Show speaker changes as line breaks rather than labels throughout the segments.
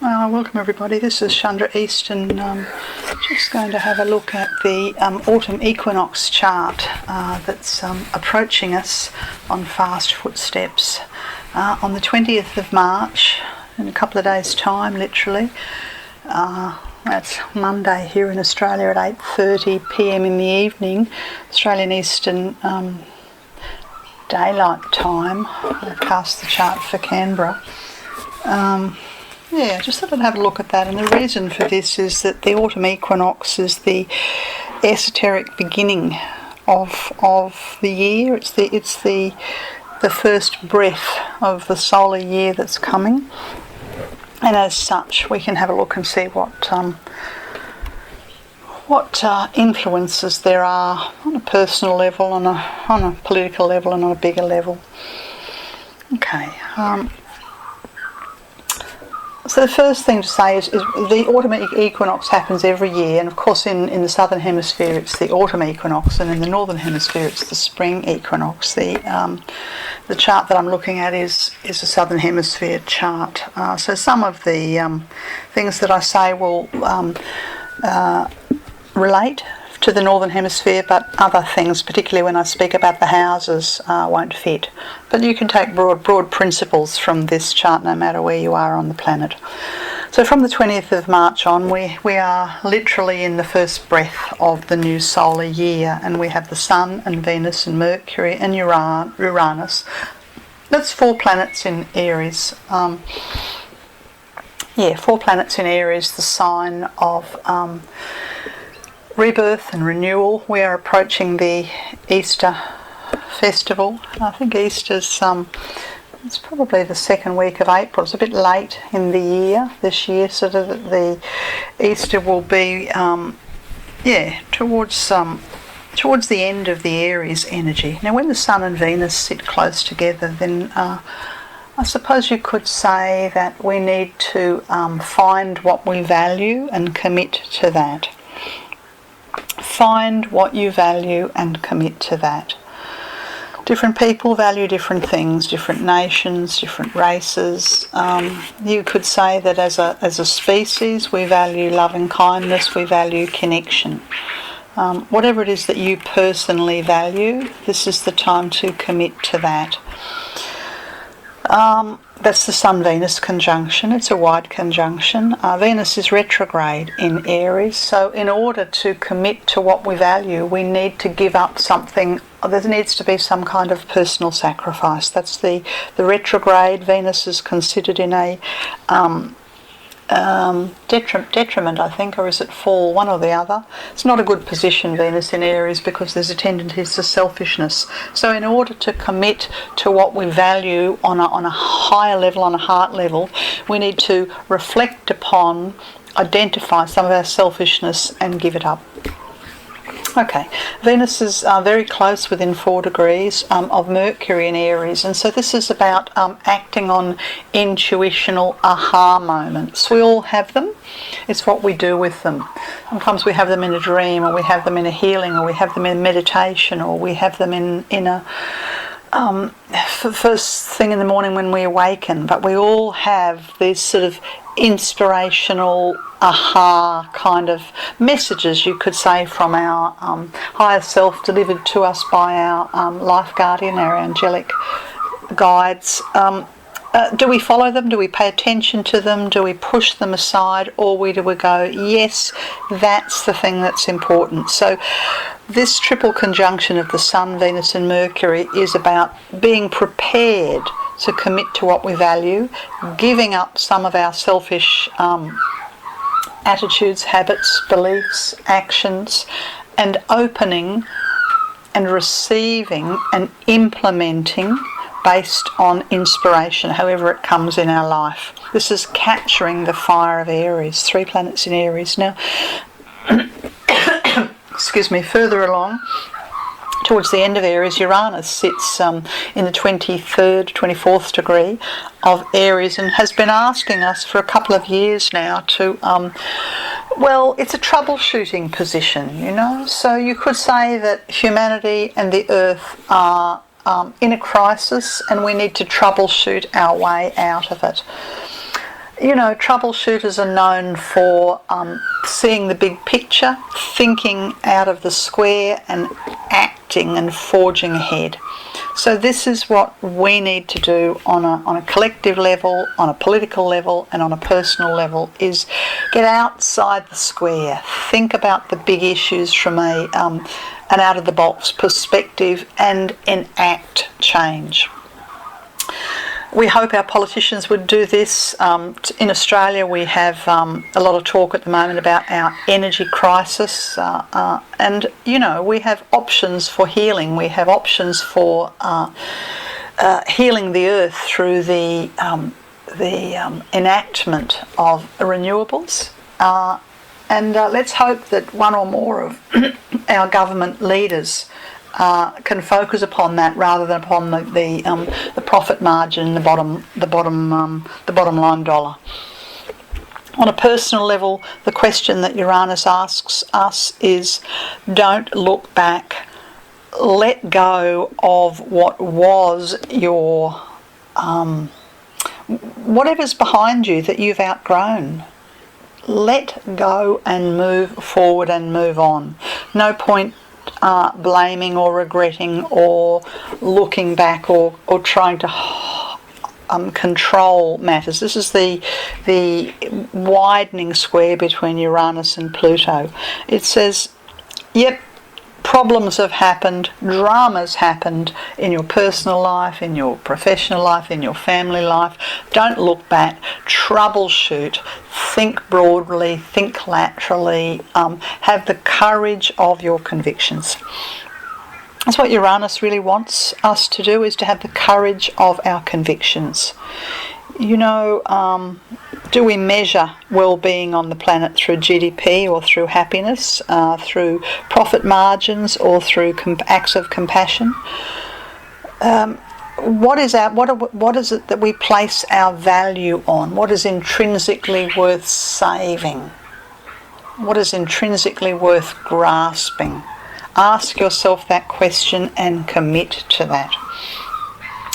Welcome everybody, this is Chandra Easton. Just going to have a look at the autumn equinox chart that's approaching us on fast footsteps. On the 20th of March, in a couple of days' time literally, that's Monday here in Australia at 8:30 p.m. in the evening, Australian Eastern Daylight Time. I've cast the chart for Canberra. Just thought I'd have a look at that, and the reason for this is that the autumn equinox is the esoteric beginning of the year. It's the first breath of the solar year that's coming, and as such we can have a look and see what influences there are on a personal level, on a political level, and on a bigger level. Okay. So the first thing to say is the autumn equinox happens every year, and of course in the southern hemisphere it's the autumn equinox, and in the northern hemisphere it's the spring equinox. The chart that I'm looking at is a southern hemisphere chart. So some of the things that I say will relate to the northern hemisphere, but other things, particularly when I speak about the houses, won't fit. But you can take broad principles from this chart no matter where you are on the planet. So from the 20th of March on, we are literally in the first breath of the new solar year, and we have the Sun and Venus and Mercury and Uranus. That's 4 planets in Aries. 4 planets in Aries, the sign of rebirth and renewal. We are approaching the Easter festival. I think Easter's it's probably the second week of April. It's a bit late in the year this year, so that the Easter will be towards the end of the Aries energy. Now when the Sun and Venus sit close together, then I suppose you could say that we need to find what we value and commit to that. Find what you value and commit to that. Different people value different things, different nations, different races. You could say that as a species we value love and kindness, we value connection. Whatever it is that you personally value, this is the time to commit to that. That's the Sun-Venus conjunction. It's a wide conjunction. Venus is retrograde in Aries, so in order to commit to what we value, we need to give up something. There needs to be some kind of personal sacrifice. That's the retrograde. Venus is considered in a detriment, I think, or is it fall, one or the other. It's not a good position, Venus in Aries, because there's a tendency to selfishness. So in order to commit to what we value on a higher level, on a heart level, we need to reflect upon, identify some of our selfishness and give it up. Okay, Venus is very close, within 4 degrees of Mercury in Aries, and so this is about acting on intuitional aha moments. We all have them. It's what we do with them. Sometimes we have them in a dream, or we have them in a healing, or we have them in meditation, or we have them in a first thing in the morning when we awaken. But we all have these sort of inspirational aha kind of messages, you could say, from our higher self, delivered to us by our life guardian, our angelic guides. Do we follow them? Do we pay attention to them? Do we push them aside? Or do we go, yes, that's the thing that's important? So this triple conjunction of the Sun, Venus and Mercury is about being prepared to commit to what we value, giving up some of our selfish attitudes, habits, beliefs, actions, and opening and receiving and implementing based on inspiration, however it comes in our life. This is capturing the fire of Aries, 3 planets in Aries. Now, excuse me, further along, towards the end of Aries, Uranus sits in the 23rd, 24th degree of Aries, and has been asking us for a couple of years now to, it's a troubleshooting position, you know. So you could say that humanity and the earth are in a crisis, and we need to troubleshoot our way out of it. Troubleshooters are known for seeing the big picture, thinking out of the square and acting and forging ahead. So this is what we need to do on a collective level, on a political level and on a personal level, is get outside the square, think about the big issues from an out-of-the-box perspective and enact change. We hope our politicians would do this. In Australia we have a lot of talk at the moment about our energy crisis, and we have options for healing. We have options for healing the earth through the enactment of renewables. And let's hope that one or more of our government leaders can focus upon that rather than upon the profit margin, the bottom line dollar. On a personal level, the question that Uranus asks us is: don't look back. Let go of what was your whatever's behind you that you've outgrown. Let go and move forward and move on. No point blaming or regretting or looking back or trying to control matters. This is the widening square between Uranus and Pluto. It says, yep, problems have happened, dramas happened in your personal life, in your professional life, in your family life. Don't look back, troubleshoot, think broadly, think laterally, have the courage of your convictions. That's what Uranus really wants us to do, is to have the courage of our convictions. Do we measure well-being on the planet through GDP or through happiness, through profit margins or through acts of compassion? What is it that we place our value on? What is intrinsically worth saving? What is intrinsically worth grasping? Ask yourself that question and commit to that.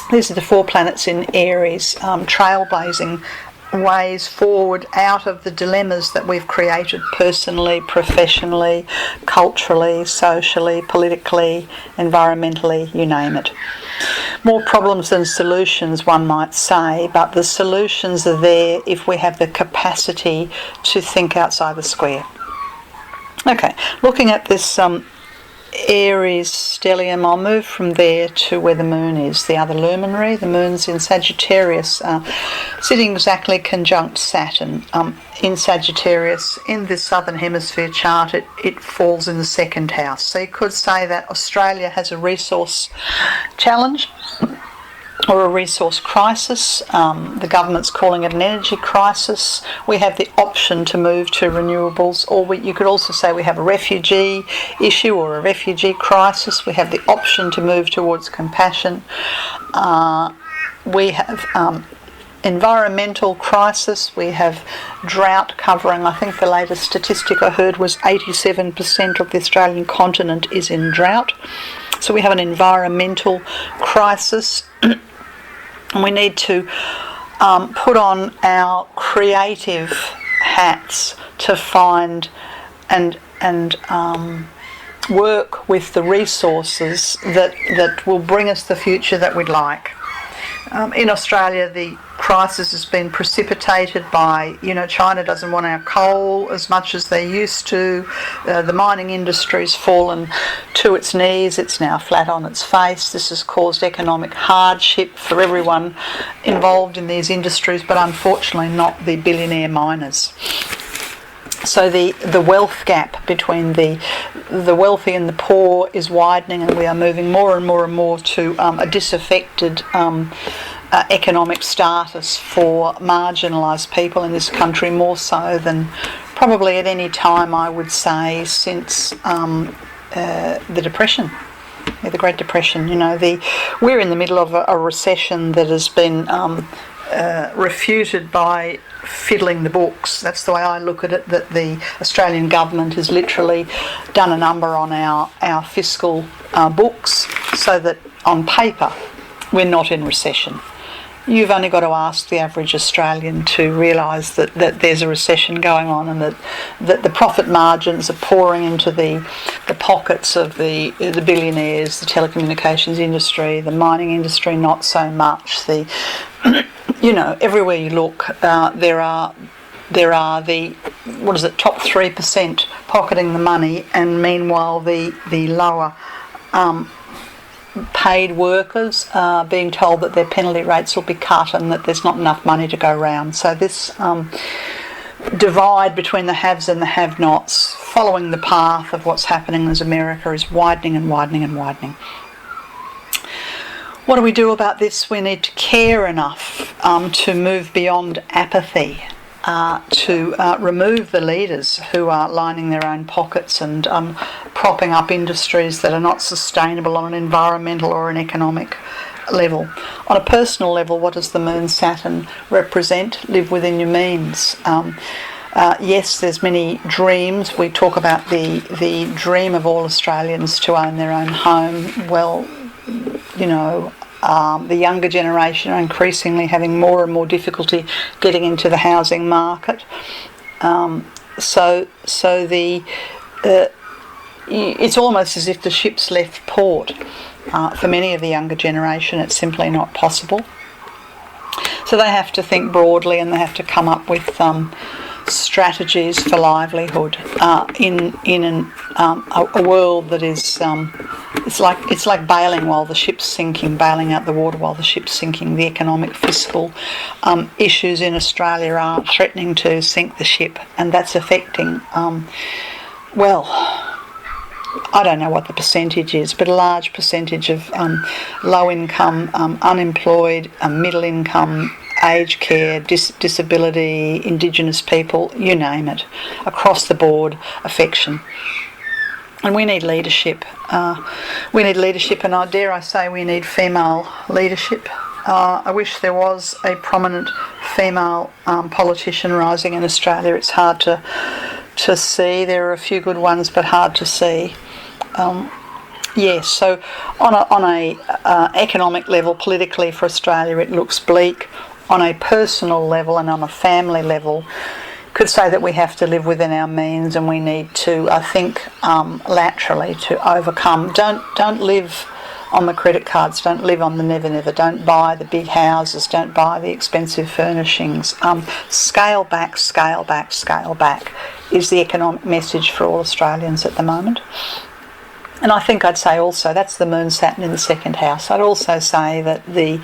These are the 4 planets in Aries, trailblazing ways forward out of the dilemmas that we've created personally, professionally, culturally, socially, politically, environmentally, you name it. More problems than solutions, one might say, but the solutions are there if we have the capacity to think outside the square. Okay, looking at this Aries stellium, I'll move from there to where the moon is, the other luminary. The moon's in Sagittarius, sitting exactly conjunct Saturn. In Sagittarius, in the southern hemisphere chart, it falls in the 2nd house. So you could say that Australia has a resource challenge or a resource crisis. The government's calling it an energy crisis. We have the option to move to renewables, or you could also say we have a refugee issue or a refugee crisis. We have the option to move towards compassion. We have environmental crisis. We have drought covering, I think the latest statistic I heard was 87% of the Australian continent is in drought. So we have an environmental crisis. And we need to put on our creative hats to find and work with the resources that will bring us the future that we'd like. In Australia, the crisis has been precipitated by, China doesn't want our coal as much as they used to. The mining industry's fallen to its knees. It's now flat on its face. This has caused economic hardship for everyone involved in these industries, but unfortunately not the billionaire miners. So the wealth gap between the wealthy and the poor is widening, and we are moving more and more and more to a disaffected economic status for marginalised people in this country, more so than probably at any time, I would say, since the Depression. Yeah, the Great Depression. We're in the middle of a recession that has been refuted by fiddling the books. That's the way I look at it, that the Australian government has literally done a number on our fiscal books, so that on paper we're not in recession. you've only got to ask the average Australian to realise that there's a recession going on, and that the profit margins are pouring into the pockets of the billionaires, the telecommunications industry, the mining industry not so much. Everywhere you look, there are the top 3% pocketing the money, and meanwhile the lower paid workers are being told that their penalty rates will be cut and that there's not enough money to go round. So this divide between the haves and the have-nots, following the path of what's happening as America, is widening and widening and widening. What do we do about this? We need to care enough to move beyond apathy, to remove the leaders who are lining their own pockets and propping up industries that are not sustainable on an environmental or an economic level. On a personal level, what does the Moon Saturn represent? Live within your means. Yes, there's many dreams. We talk about the dream of all Australians to own their own home. Well, the younger generation are increasingly having more and more difficulty getting into the housing market. It's almost as if the ship's left port. For many of the younger generation, it's simply not possible. So they have to think broadly, and they have to come up with strategies for livelihood in a world that is it's like bailing while the ship's sinking, bailing out the water while the ship's sinking. The economic, fiscal issues in Australia are threatening to sink the ship, and that's affecting I don't know what the percentage is, but a large percentage of low income, unemployed, middle income, aged care, disability, Indigenous people, you name it, across the board affection. And we need leadership. And I dare I say we need female leadership. I wish there was a prominent female politician rising in Australia. It's hard to see. There are a few good ones, but hard to see. Yes, so on a economic level, politically for Australia, it looks bleak. On a personal level and on a family level, could say that we have to live within our means, and we need to, I think, laterally to overcome. Don't live on the credit cards. Don't live on the never. Don't buy the big houses. Don't buy the expensive furnishings. Scale back, scale back, scale back is the economic message for all Australians at the moment. And I think I'd say also that's the Moon Saturn in the second house. I'd also say that the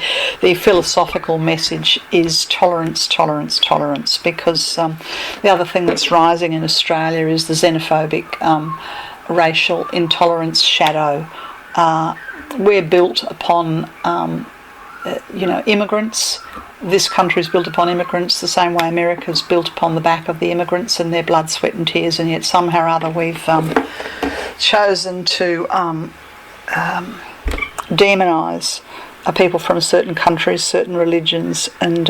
philosophical message is tolerance, tolerance, tolerance, because the other thing that's rising in Australia is the xenophobic racial intolerance shadow. We're built upon immigrants. This country is built upon immigrants the same way America's built upon the back of the immigrants and their blood, sweat and tears, and yet somehow or other we've chosen to demonise people from certain countries, certain religions, and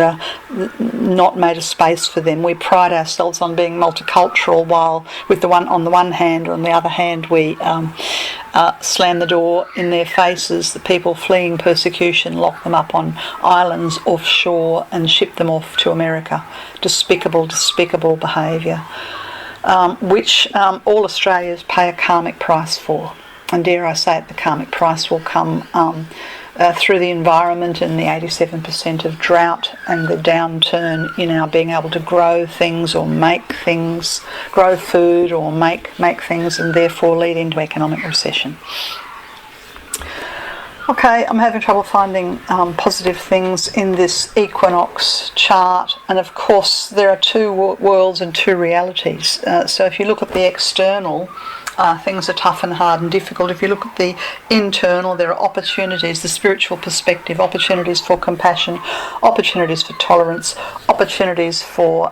not made a space for them. We pride ourselves on being multicultural, while on the one hand, or on the other hand, we slam the door in their faces. The people fleeing persecution, lock them up on islands offshore and ship them off to America. Despicable behaviour, which all Australians pay a karmic price for. And dare I say it, the karmic price will come through the environment and the 87% of drought and the downturn in our being able to grow things or make things, grow food or make things, and therefore lead into economic recession. Okay, I'm having trouble finding positive things in this equinox chart, and of course there are two worlds and two realities. So if you look at the external, things are tough and hard and difficult. If you look at the internal, there are opportunities, the spiritual perspective, opportunities for compassion, opportunities for tolerance, opportunities for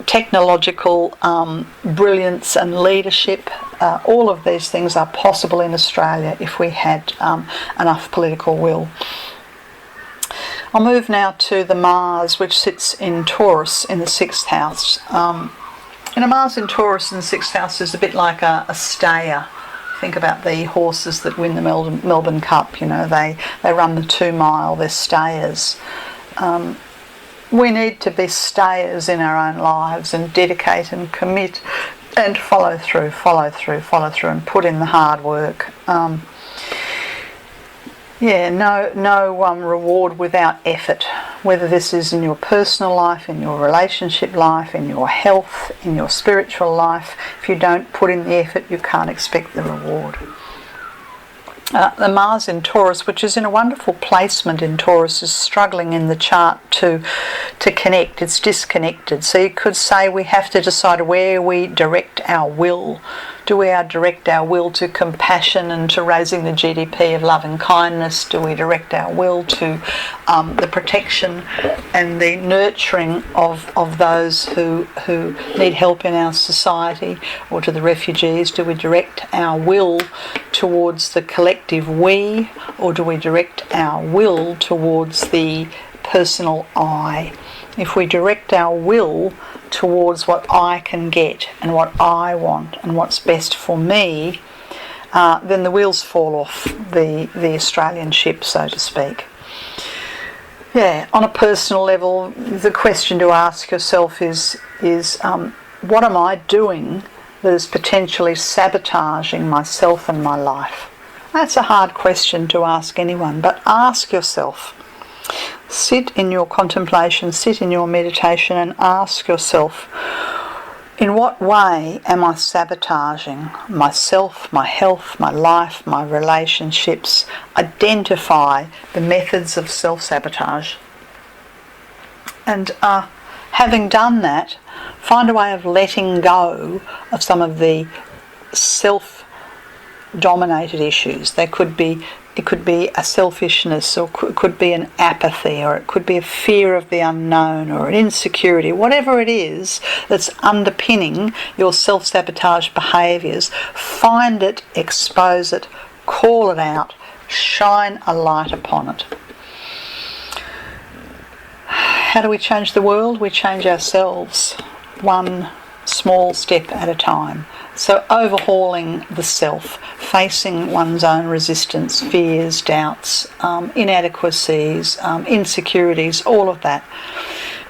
technological brilliance and leadership. All of these things are possible in Australia if we had enough political will. I'll move now to the Mars, which sits in Taurus in the 6th house. And a Mars in Taurus in the 6th house is a bit like a stayer Think about the horses that win the Melbourne Cup. You know, they run the 2 mile. They're stayers. We need to be stayers in our own lives and dedicate and commit and follow through, and put in the hard work. No reward without effort, whether this is in your personal life, in your relationship life, in your health, in your spiritual life. If you don't put in the effort, you can't expect the reward. The Mars in Taurus, which is in a wonderful placement in Taurus, is struggling in the chart to connect. It's disconnected. So you could say we have to decide where we direct our will. Do we direct our will to compassion and to raising the GDP of love and kindness? Do we direct our will to the protection and the nurturing of those who need help in our society, or to the refugees? Do we direct our will towards the collective we, or do we direct our will towards the personal I? If we direct our will towards what I can get and what I want and what's best for me, then the wheels fall off the Australian ship, so to speak. On a personal level, the question to ask yourself is what am I doing that is potentially sabotaging myself and my life? That's a hard question to ask anyone, but ask yourself. Sit in your contemplation, sit in your meditation, and ask yourself, in what way am I sabotaging myself, my health, my life, my relationships? Identify the methods of self-sabotage. And having done that, find a way of letting go of some of the self-dominated issues. It could be a selfishness, or it could be an apathy, or it could be a fear of the unknown, or an insecurity. Whatever it is that's underpinning your self-sabotage behaviours, find it, expose it, call it out, shine a light upon it. How do we change the world? We change ourselves, one small step at a time. So overhauling the self, facing one's own resistance, fears, doubts, inadequacies, insecurities, all of that.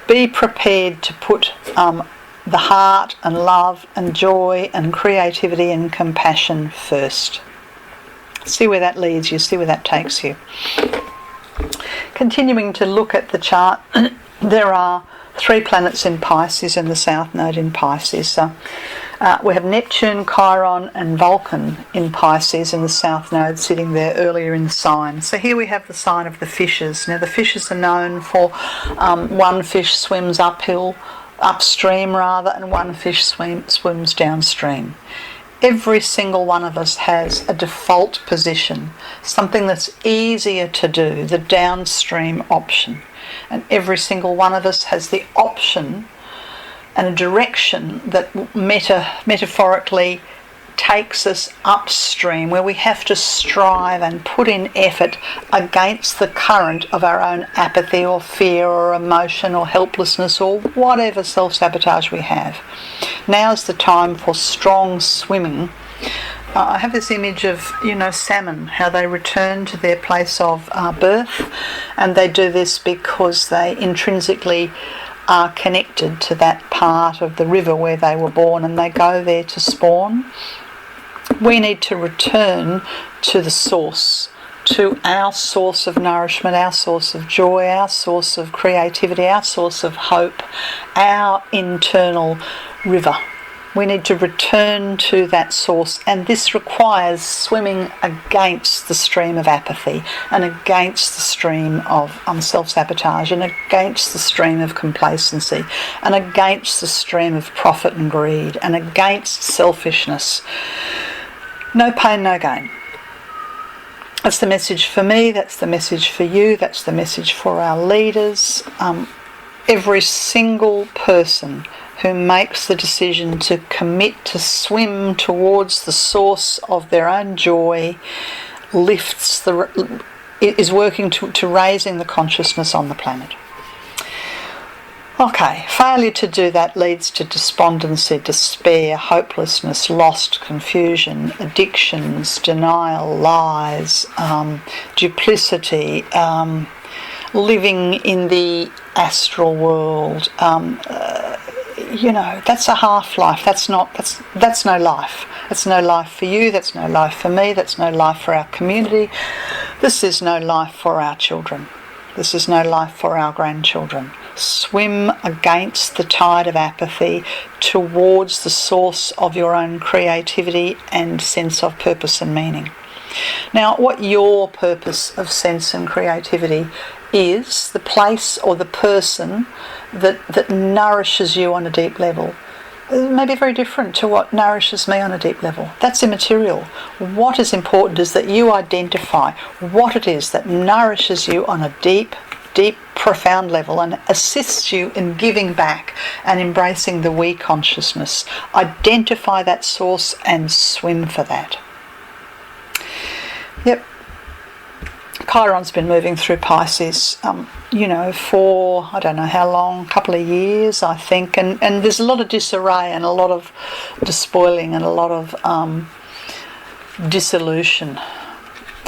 Be prepared to put the heart and love and joy and creativity and compassion first. See where that leads you, see where that takes you. Continuing to look at the chart, there are 3 planets in Pisces and the South Node in Pisces. We have Neptune, Chiron and Vulcan in Pisces, and the South Node sitting there earlier in the sign. So here we have the sign of the fishes. Now the fishes are known for one fish swims upstream, and one fish swims downstream. Every single one of us has a default position, something that's easier to do, the downstream option. And every single one of us has the option and a direction that metaphorically takes us upstream, where we have to strive and put in effort against the current of our own apathy or fear or emotion or helplessness or whatever self-sabotage we have. Now's the time for strong swimming. I have this image of, salmon, how they return to their place of birth, and they do this because they intrinsically are connected to that part of the river where they were born, and they go there to spawn. We need to return to the source, to our source of nourishment, our source of joy, our source of creativity, our source of hope, our internal river. We need to return to that source, and this requires swimming against the stream of apathy and against the stream of self-sabotage and against the stream of complacency and against the stream of profit and greed and against selfishness. No pain, no gain. That's the message for me, that's the message for you, that's the message for our leaders. Every single person who makes the decision to commit to swim towards the source of their own joy is working to raising the consciousness on the planet. Okay, failure to do that leads to despondency, despair, hopelessness, lost, confusion, addictions, denial, lies, duplicity, living in the astral world. That's a half-life. That's no life. That's no life for you. That's no life for me. That's no life for our community. This is no life for our children. This is no life for our grandchildren. Swim against the tide of apathy towards the source of your own creativity and sense of purpose and meaning. Now, what your purpose of sense and creativity is, the place or the person that nourishes you on a deep level, may be very different to what nourishes me on a deep level. That's immaterial. What is important is that you identify what it is that nourishes you on a deep, profound level and assists you in giving back and embracing the we consciousness. Identify that source and swim for that. Yep. Chiron's been moving through Pisces, for I don't know how long, a couple of years, I think, and there's a lot of disarray and a lot of despoiling and a lot of dissolution.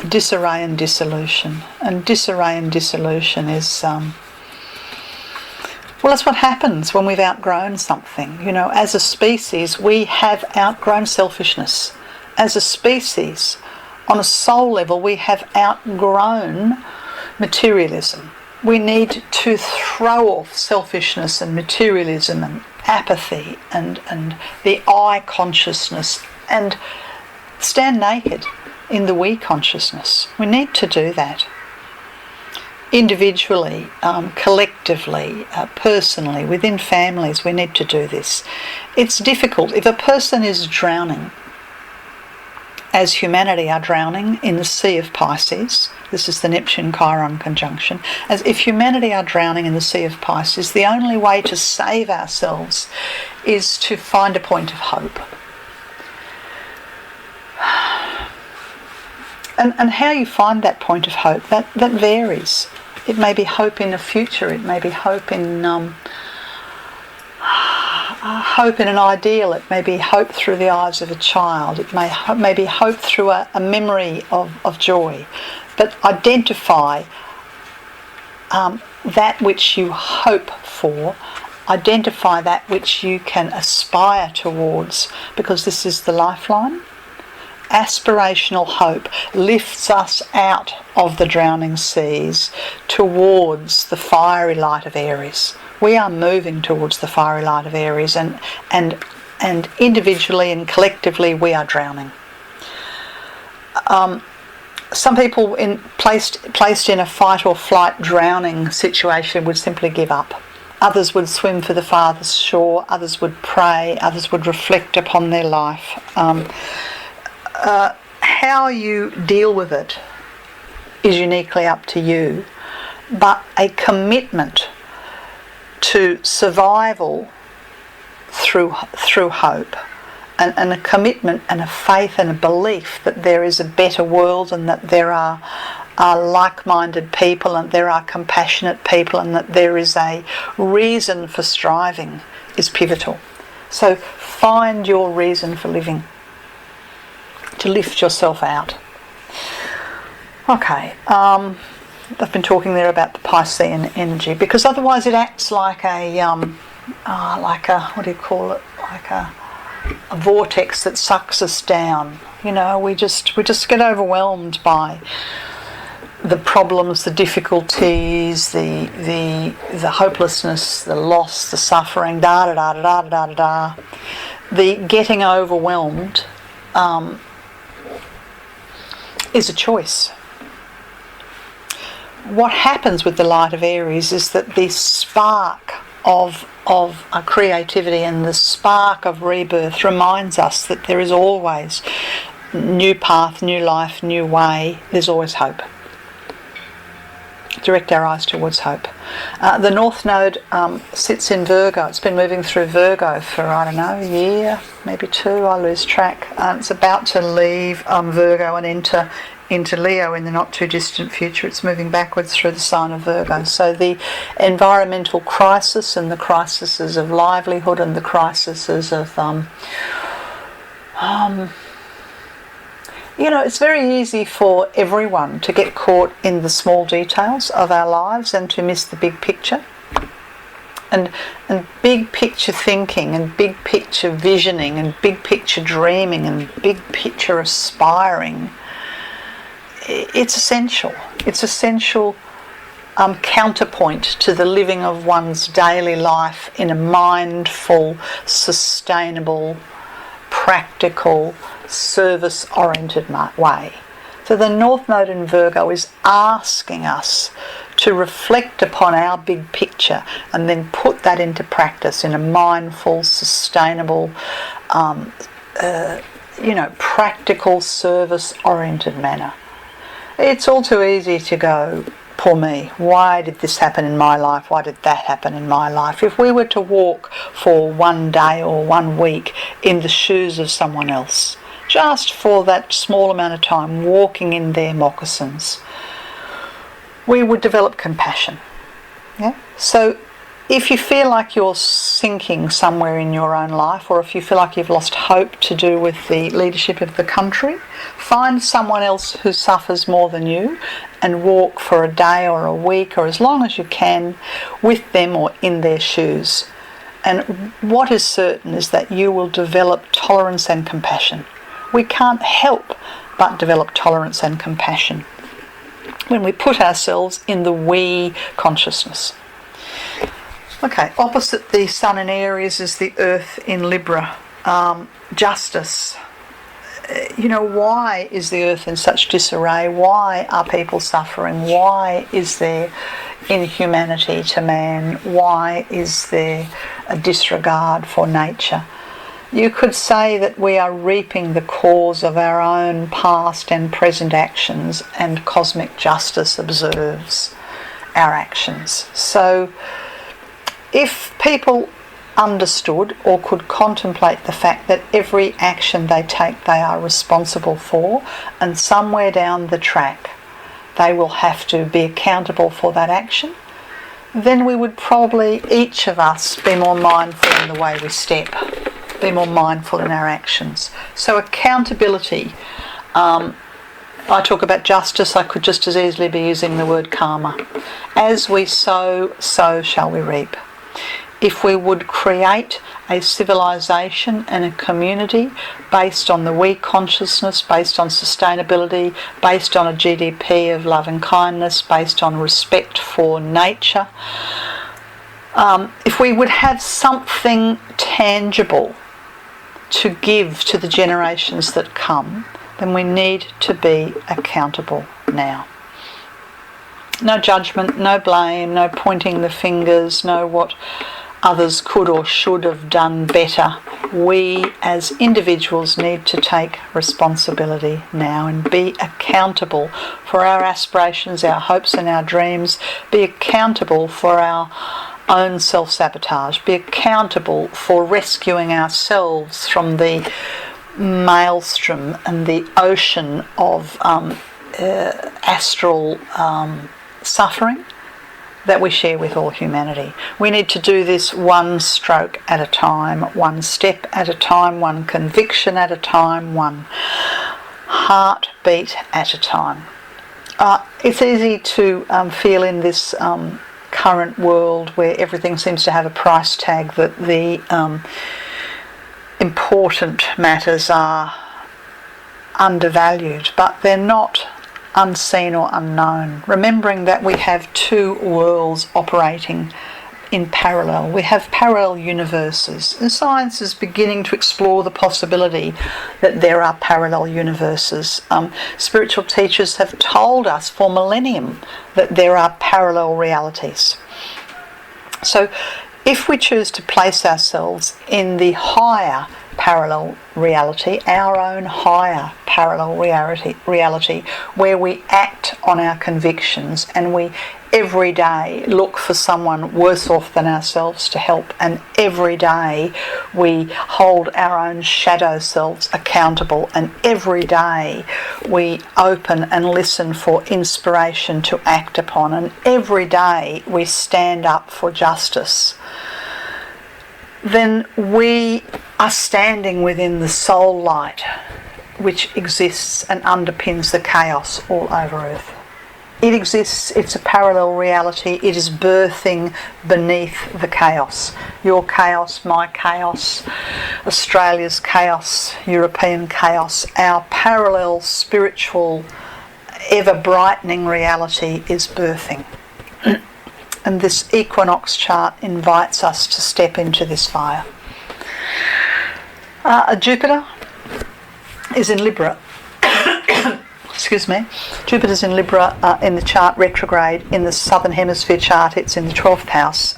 Disarray and dissolution. And disarray and dissolution is, that's what happens when we've outgrown something. As a species, we have outgrown selfishness. As a species, on a soul level, we have outgrown materialism. We need to throw off selfishness and materialism and apathy and the I consciousness and stand naked in the we consciousness. We need to do that. Individually, collectively, personally, within families, we need to do this. It's difficult. If a person is drowning, as humanity are drowning in the Sea of Pisces, this is the Neptune-Chiron conjunction, as if humanity are drowning in the Sea of Pisces, the only way to save ourselves is to find a point of hope. And how you find that point of hope, that varies. It may be hope in a future, it may be hope in an ideal, it may be hope through the eyes of a child, it may be hope through a memory of joy. But identify that which you hope for, identify that which you can aspire towards, because this is the lifeline. Aspirational hope lifts us out of the drowning seas towards the fiery light of Aries. We are moving towards the fiery light of Aries, and individually and collectively we are drowning. Some people placed in a fight or flight drowning situation would simply give up. Others would swim for the farthest shore, others would pray, others would reflect upon their life. How you deal with it is uniquely up to you, but a commitment to survival through hope, and a commitment and a faith and a belief that there is a better world and that there are like-minded people and there are compassionate people and that there is a reason for striving is pivotal. So find your reason for living, to lift yourself out. Okay, I've been talking there about the Piscean energy because otherwise it acts like a what do you call it? Like a vortex that sucks us down. We just get overwhelmed by the problems, the difficulties, the hopelessness, the loss, the suffering, The getting overwhelmed is a choice. What happens with the light of Aries is that the spark of creativity and the spark of rebirth reminds us that there is always new path, new life, new way. There's always hope. Direct our eyes towards hope. The North Node sits in Virgo. It's been moving through Virgo for, a year, maybe two, I lose track. It's about to leave Virgo and enter into Leo in the not too distant future. It's moving backwards through the sign of Virgo. So the environmental crisis and the crises of livelihood and the crises of it's very easy for everyone to get caught in the small details of our lives and to miss the big picture. And big picture thinking and big picture visioning and big picture dreaming and big picture aspiring, it's essential. It's essential counterpoint to the living of one's daily life in a mindful, sustainable, practical, service-oriented way. So the North Node in Virgo is asking us to reflect upon our big picture and then put that into practice in a mindful, sustainable, practical, service-oriented manner. It's all too easy to go, poor me, why did this happen in my life? Why did that happen in my life? If we were to walk for one day or 1 week in the shoes of someone else, just for that small amount of time, walking in their moccasins, we would develop compassion. Yeah? So if you feel like you're sinking somewhere in your own life, or if you feel like you've lost hope to do with the leadership of the country, find someone else who suffers more than you and walk for a day or a week or as long as you can with them or in their shoes. And what is certain is that you will develop tolerance and compassion. We can't help but develop tolerance and compassion when we put ourselves in the we consciousness. Okay, opposite the Sun in Aries is the Earth in Libra. Justice. Why is the Earth in such disarray? Why are people suffering? Why is there inhumanity to man? Why is there a disregard for nature? You could say that we are reaping the cause of our own past and present actions, and cosmic justice observes our actions. So if people understood or could contemplate the fact that every action they take they are responsible for, and somewhere down the track they will have to be accountable for that action, then we would probably, each of us, be more mindful in the way we step, be more mindful in our actions. So accountability. I talk about justice, I could just as easily be using the word karma. As we sow, so shall we reap. If we would create a civilization and a community based on the we consciousness, based on sustainability, based on a GDP of love and kindness, based on respect for nature, if we would have something tangible to give to the generations that come, then we need to be accountable now. No judgment, no blame, no pointing the fingers, no what others could or should have done better. We as individuals need to take responsibility now and be accountable for our aspirations, our hopes and our dreams, be accountable for our own self-sabotage, be accountable for rescuing ourselves from the maelstrom and the ocean of astral suffering that we share with all humanity. We need to do this one stroke at a time, one step at a time, one conviction at a time, one heartbeat at a time. It's easy to feel in this current world where everything seems to have a price tag that the important matters are undervalued, but they're not unseen or unknown. Remembering that we have two worlds operating in parallel. We have parallel universes, and science is beginning to explore the possibility that there are parallel universes. Spiritual teachers have told us for millennium that there are parallel realities. So if we choose to place ourselves in the higher parallel reality, our own higher parallel reality, where we act on our convictions and we every day look for someone worse off than ourselves to help, and every day we hold our own shadow selves accountable, and every day we open and listen for inspiration to act upon, and every day we stand up for justice, then we are standing within the soul light which exists and underpins the chaos all over Earth. It exists, it's a parallel reality, it is birthing beneath the chaos. Your chaos, my chaos, Australia's chaos, European chaos, our parallel spiritual, ever-brightening reality is birthing. And this equinox chart invites us to step into this fire. Jupiter is in Libra. Excuse me. Jupiter's in Libra in the chart retrograde. In the Southern Hemisphere chart, it's in the 12th house.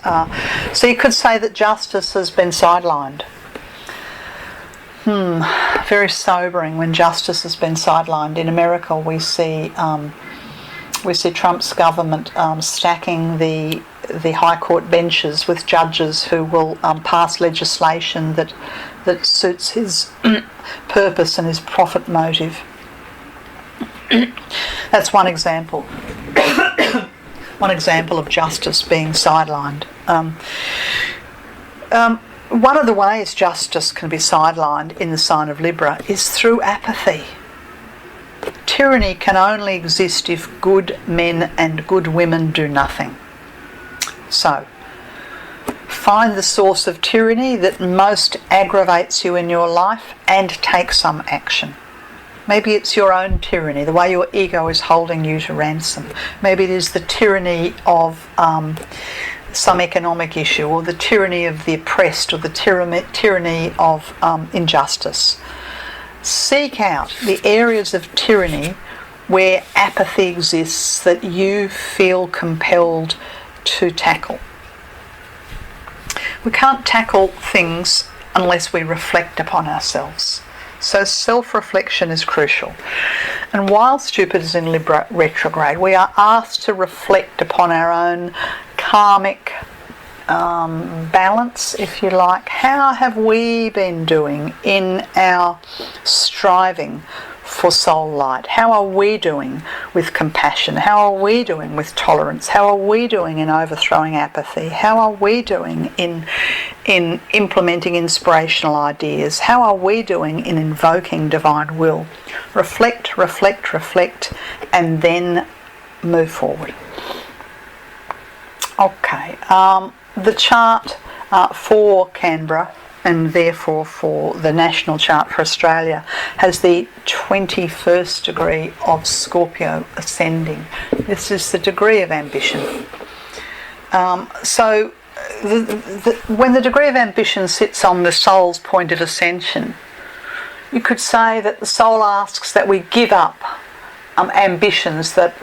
So you could say that justice has been sidelined. Very sobering when justice has been sidelined. In America, we see Trump's government stacking the High Court benches with judges who will pass legislation that suits his purpose and his profit motive. That's one example. One example of justice being sidelined. One of the ways justice can be sidelined in the sign of Libra is through apathy. Tyranny can only exist if good men and good women do nothing. So, find the source of tyranny that most aggravates you in your life and take some action. Maybe it's your own tyranny, the way your ego is holding you to ransom. Maybe it is the tyranny of some economic issue, or the tyranny of the oppressed, or the tyranny of injustice. Seek out the areas of tyranny where apathy exists that you feel compelled to tackle. We can't tackle things unless we reflect upon ourselves. So self-reflection is crucial. And whilst Jupiter's in Libra retrograde, we are asked to reflect upon our own karmic balance, if you like. How have we been doing in our striving for soul light? How are we doing with compassion? How are we doing with tolerance? How are we doing in overthrowing apathy? How are we doing in implementing inspirational ideas? How are we doing in invoking divine will? Reflect, reflect, reflect, and then move forward. Okay, the chart for Canberra, and therefore for the national chart for Australia, has the 21st degree of Scorpio ascending. This is the degree of ambition. So when the degree of ambition sits on the soul's point of ascension, you could say that the soul asks that we give up ambitions that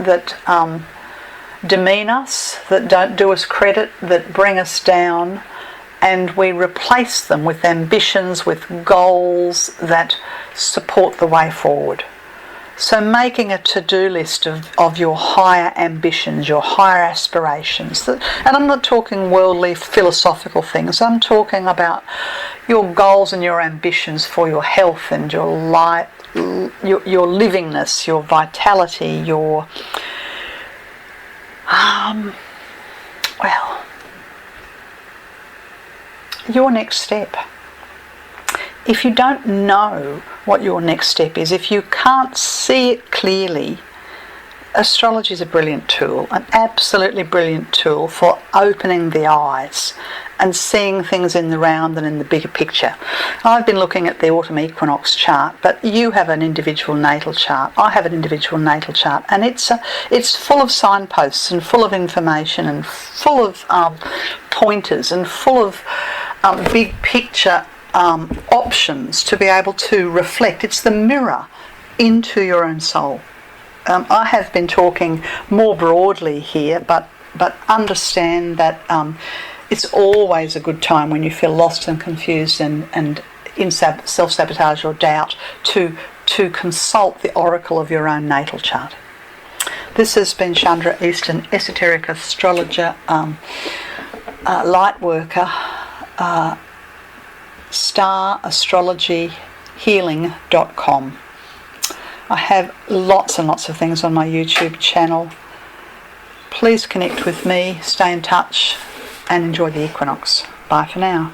demean us, that don't do us credit, that bring us down, and we replace them with ambitions, with goals that support the way forward. So making a to-do list of your higher ambitions, your higher aspirations. And I'm not talking worldly, philosophical things. I'm talking about your goals and your ambitions for your health and your life, your livingness, your vitality, your... your next step. If you don't know what your next step is, if you can't see it clearly, astrology is a brilliant tool, an absolutely brilliant tool for opening the eyes and seeing things in the round and in the bigger picture. I've been looking at the autumn equinox chart, but you have an individual natal chart. I have an individual natal chart, and it's full of signposts and full of information and full of pointers and full of big picture options to be able to reflect. It's the mirror into your own soul. I have been talking more broadly here, but understand that it's always a good time when you feel lost and confused and in self-sabotage or doubt to consult the oracle of your own natal chart. This has been Chandra Easton, esoteric astrologer, light worker, starastrologyhealing.com. I have lots and lots of things on my YouTube channel. Please connect with me, stay in touch, and enjoy the equinox. Bye for now.